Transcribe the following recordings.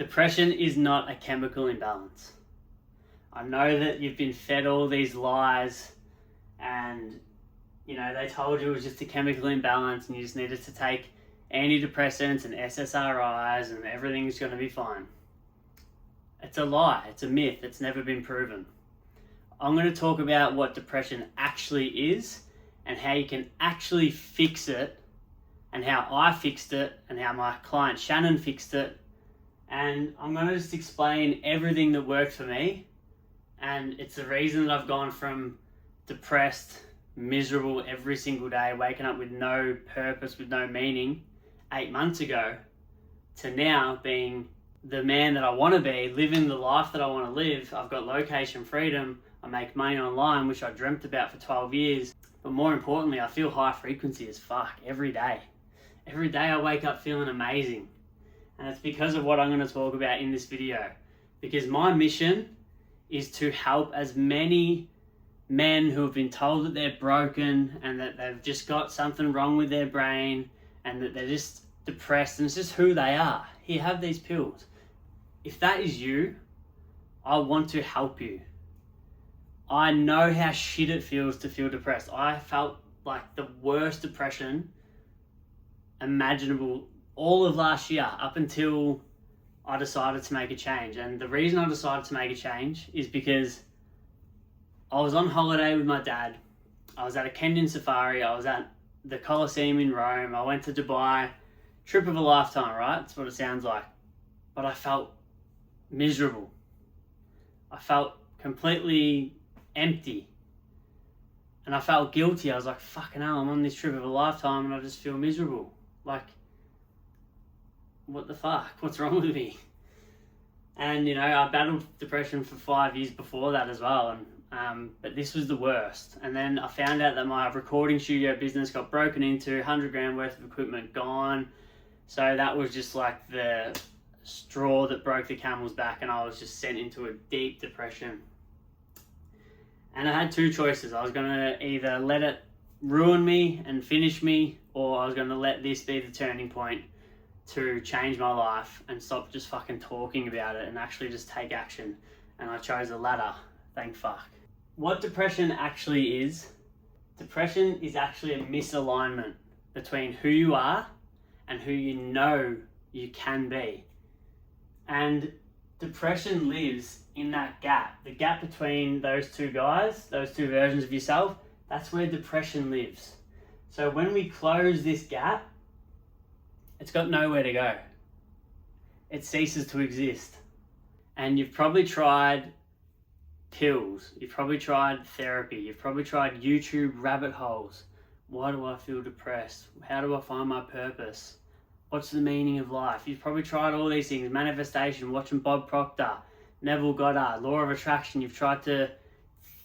Depression is not a chemical imbalance. I know that you've been fed all these lies and they told you it was just a chemical imbalance and you just needed to take antidepressants and SSRIs and everything's going to be fine. It's a lie. It's a myth. It's never been proven. I'm going to talk about what depression actually is and how you can actually fix it and how I fixed it and how my client Shannon fixed it. And I'm going to just explain everything that worked for me. And it's the reason that I've gone from depressed, miserable every single day, waking up with no purpose, with no meaning 8 months ago, to now being the man that I want to be, living the life that I want to live. I've got location freedom. I make money online, which I dreamt about for 12 years. But more importantly, I feel high frequency as fuck every day. Every day I wake up feeling amazing. And it's because of what I'm going to talk about in this video. Because my mission is to help as many men who have been told that they're broken and that they've just got something wrong with their brain and that they're just depressed and it's just who they are. Here, have these pills. If that is you, I want to help you. I know how shit it feels to feel depressed. I felt like the worst depression imaginable all of last year up until I decided to make a change. And the reason I decided to make a change is because I was on holiday with my dad. I was at a Kenyan safari. I was at the Colosseum in Rome. I went to Dubai. Trip of a lifetime, right? That's what it sounds like. But I felt miserable. I felt completely empty. And I felt guilty. I was like, fucking hell, I'm on this trip of a lifetime and I just feel miserable. Like, what the fuck? What's wrong with me? And I battled depression for 5 years before that as well, and but this was the worst. And then I found out that my recording studio business got broken into, 100 grand worth of equipment gone. So that was just like the straw that broke the camel's back, and I was just sent into a deep depression. And I had two choices. I was going to either let it ruin me and finish me, or I was going to let this be the turning point to change my life and stop just fucking talking about it and actually just take action. And I chose the latter, thank fuck. What depression actually is, depression is actually a misalignment between who you are and who you know you can be. And depression lives in that gap, the gap between those two guys, those two versions of yourself. That's where depression lives. So when we close this gap, it's got nowhere to go. It ceases to exist. And you've probably tried pills, you've probably tried therapy, you've probably tried YouTube rabbit holes. Why do I feel depressed? How do I find my purpose? What's the meaning of life? You've probably tried all these things, manifestation, watching Bob Proctor, Neville Goddard, law of attraction. You've tried to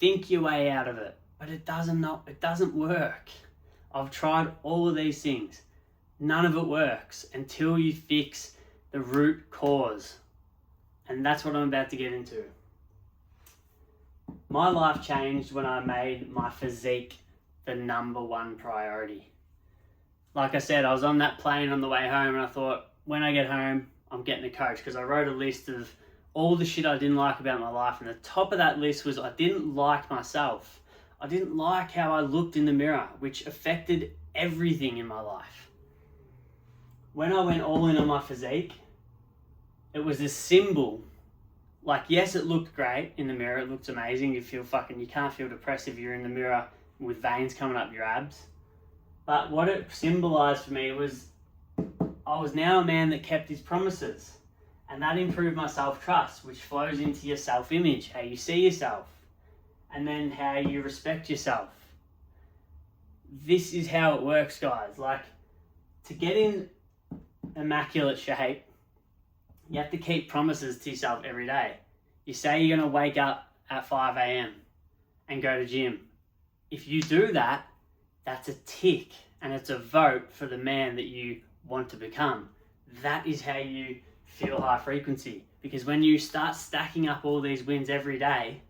think your way out of it, but it doesn't work. I've tried all of these things. None of it works until you fix the root cause. And that's what I'm about to get into. My life changed when I made my physique the number one priority. Like I said, I was on that plane on the way home and I thought, when I get home, I'm getting a coach, because I wrote a list of all the shit I didn't like about my life. And the top of that list was I didn't like myself. I didn't like how I looked in the mirror, which affected everything in my life. When I went all in on my physique, it was a symbol. Like, yes, it looked great in the mirror. It looked amazing. You can't feel depressed if you're in the mirror with veins coming up your abs. But what it symbolized for me was I was now a man that kept his promises. And that improved my self-trust, which flows into your self-image, how you see yourself, and then how you respect yourself. This is how it works, guys. Like, to get in immaculate shape, you have to keep promises to yourself every day. You say you're going to wake up at 5 a.m. and go to gym. If you do that, that's a tick and it's a vote for the man that you want to become. That is how you feel high frequency. Because when you start stacking up all these wins every day,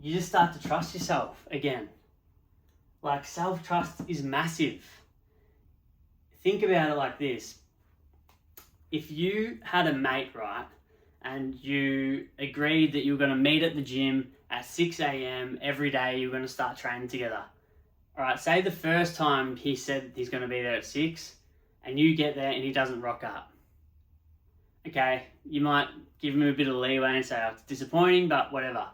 you just start to trust yourself again. Like, self-trust is massive. Think about it like this. if you had a mate, right, and you agreed that you were going to meet at the gym at 6 a.m. every day, you were going to start training together. All right, say the first time he said he's going to be there at 6 and you get there and he doesn't rock up. Okay, you might give him a bit of leeway and say, oh, it's disappointing, but whatever.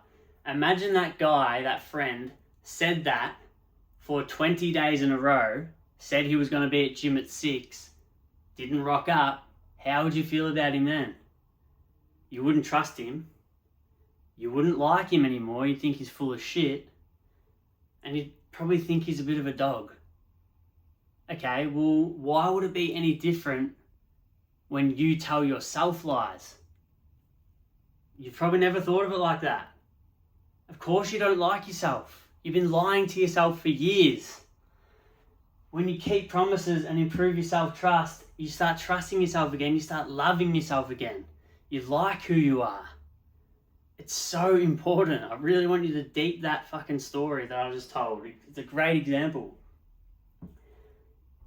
Imagine that guy, that friend, said that for 20 days in a row, said he was going to be at gym at 6, didn't rock up. How would you feel about him then? You wouldn't trust him. You wouldn't like him anymore. You'd think he's full of shit. And you'd probably think he's a bit of a dog. Okay, well, why would it be any different when you tell yourself lies? You've probably never thought of it like that. Of course you don't like yourself. You've been lying to yourself for years. When you keep promises and improve your self-trust, you start trusting yourself again, you start loving yourself again. You like who you are. It's so important. I really want you to deep that fucking story that I just told. It's a great example.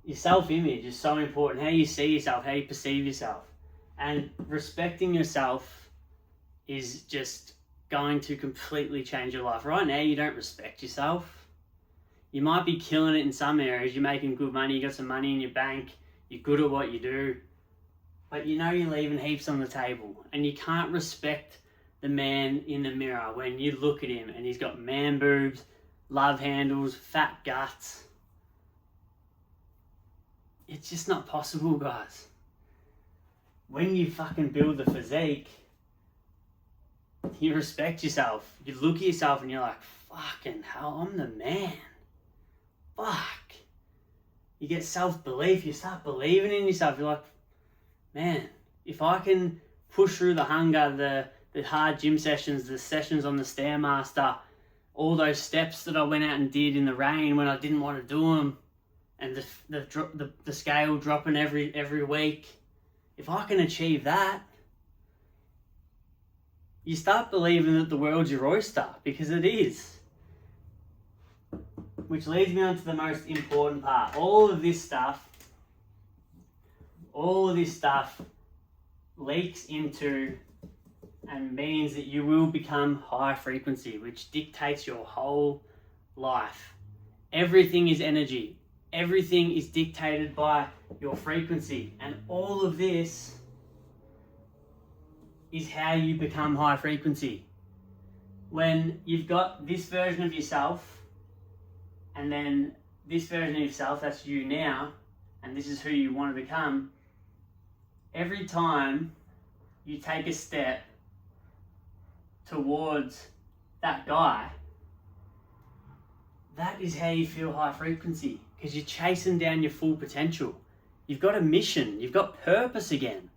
Your self-image is so important. How you see yourself, how you perceive yourself. And respecting yourself is just going to completely change your life. Right now, you don't respect yourself. You might be killing it in some areas. You're making good money. You got some money in your bank. You're good at what you do. But you know you're leaving heaps on the table. And you can't respect the man in the mirror when you look at him and he's got man boobs, love handles, fat guts. It's just not possible, guys. When you fucking build the physique, you respect yourself. You look at yourself and you're like, fucking hell, I'm the man. Fuck. You get self-belief. You start believing in yourself. You're like, man, if I can push through the hunger, the hard gym sessions, the sessions on the Stairmaster, all those steps that I went out and did in the rain when I didn't want to do them, and the scale dropping every week, if I can achieve that, you start believing that the world's your oyster, because it is. Which leads me on to the most important part. All of this stuff leaks into and means that you will become high frequency, which dictates your whole life. Everything is energy. Everything is dictated by your frequency. And all of this is how you become high frequency. When you've got this version of yourself, and then this version of yourself, that's you now, and this is who you want to become, every time you take a step towards that guy, that is how you feel high frequency, because you're chasing down your full potential. You've got a mission, you've got purpose again.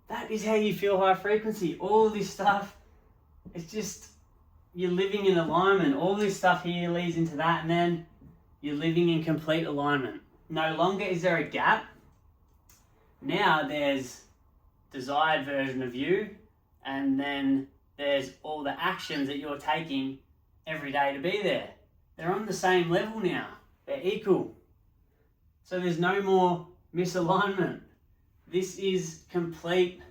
That is how you feel high frequency. All this stuff, it's just, you're living in alignment. All this stuff here leads into that, and then you're living in complete alignment. No longer is there a gap. Now there's desired version of you, and then there's all the actions that you're taking every day to be there. They're on the same level now. They're equal. So there's no more misalignment. This is complete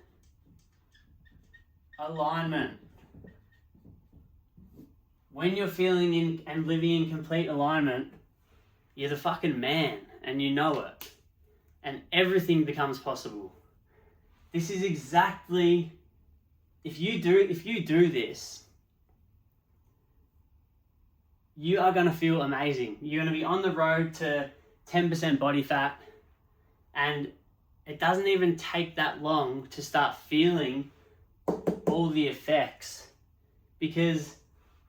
alignment. When you're feeling in and living in complete alignment, you're the fucking man, and you know it. And everything becomes possible. This is exactly, if you do this, you are going to feel amazing. You're going to be on the road to 10% body fat, and it doesn't even take that long to start feeling all the effects, because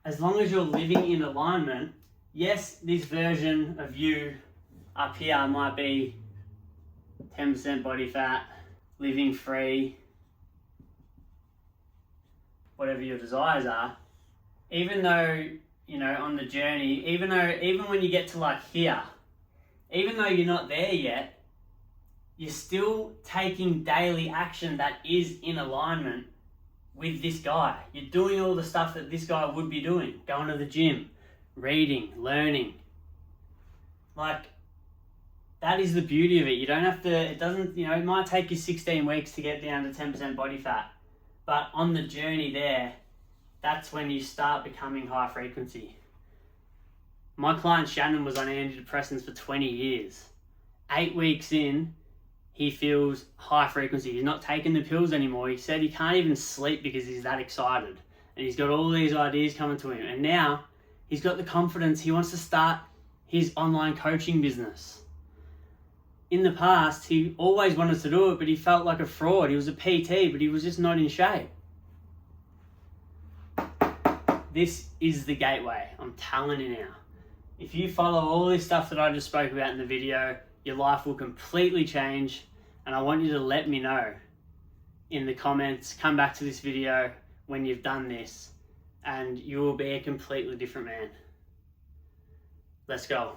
as long as you're living in alignment, yes, this version of you up here might be 10% body fat, living free, whatever your desires are. Even though, you know, on the journey, even when you get to like here, even though you're not there yet, you're still taking daily action that is in alignment with this guy. You're doing all the stuff that this guy would be doing. Going to the gym, reading, learning. Like, that is the beauty of it. You don't have to, it doesn't, you know, it might take you 16 weeks to get down to 10% body fat. But on the journey there, that's when you start becoming high frequency. My client Shannon was on antidepressants for 20 years. 8 weeks in, he feels high frequency. He's not taking the pills anymore. He said he can't even sleep because he's that excited. And he's got all these ideas coming to him. And now he's got the confidence. He wants to start his online coaching business. In the past, he always wanted to do it, but he felt like a fraud. He was a PT, but he was just not in shape. This is the gateway. I'm telling you now. If you follow all this stuff that I just spoke about in the video, your life will completely change. And I want you to let me know in the comments. Come back to this video when you've done this, and you will be a completely different man. Let's go.